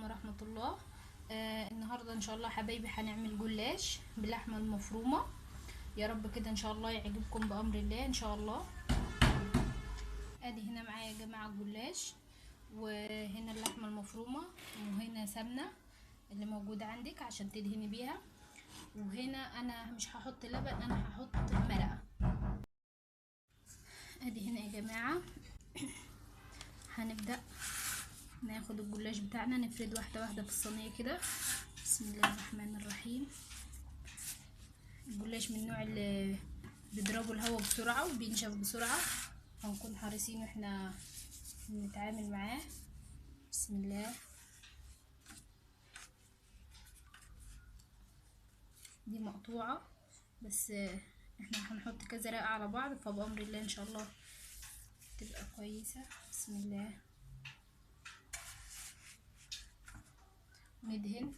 ورحمة الله. النهاردة ان شاء الله حبايبي هنعمل جلاش باللحمة المفرومة. يا رب كده ان شاء الله يعجبكم بأمر الله ان شاء الله. ادي هنا معايا يا جماعة الجلاش، وهنا اللحمة المفرومة، وهنا سمنة اللي موجودة عندك عشان تدهني بيها، وهنا انا مش هحط لبن، انا هحط مرقة. ادي هنا يا جماعة هنبدأ ناخد الجلاش بتاعنا نفرد واحدة واحدة في الصينية كده. بسم الله الرحمن الرحيم. الجلاش من النوع اللي بيضربوا الهواء بسرعة وبينشف بسرعة، هنكون حريصين واحنا بنتعامل معاه. بسم الله. دي مقطوعة بس احنا هنحط كذا رقة على بعض، فبأمر الله ان شاء الله تبقى كويسة. بسم الله. ندهن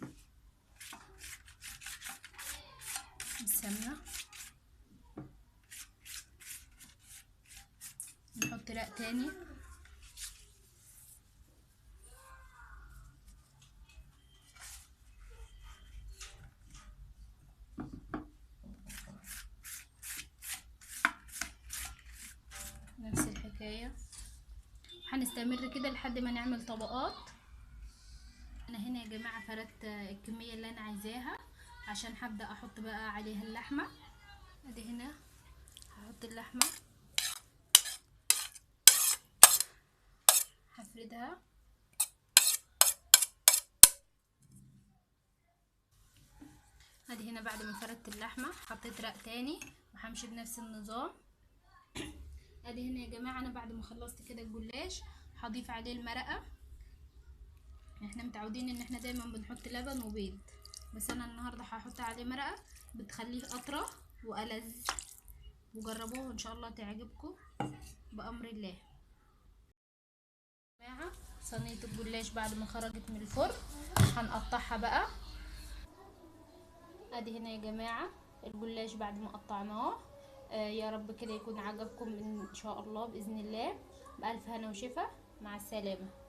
السمنة، نحط رق تاني، نفس الحكاية. هنستمر كده لحد ما نعمل طبقات. انا هنا يا جماعة فردت الكمية اللي انا عايزاها عشان هبدأ احط بقى عليها اللحمة. ادي هنا هحط اللحمة، هفردها. ادي هنا بعد ما فردت اللحمة حطيت رق تاني وهمشي بنفس النظام. ادي هنا يا جماعة انا بعد ما خلصت كده الجلاش هضيف عليه المرقة. احنا متعودين ان احنا دايما بنحط لبن وبيض، بس انا النهاردة هحط عليه مرقة بتخليه اطرى والذ، وجربوه ان شاء الله تعجبكم بامر الله. يا جماعة صينية الجلاش بعد ما خرجت من الفرن هنقطعها بقى. ادي هنا يا جماعة الجلاش بعد ما قطعناه. يا رب كده يكون عجبكم ان شاء الله باذن الله. بألف هنا وشفا، مع السلامة.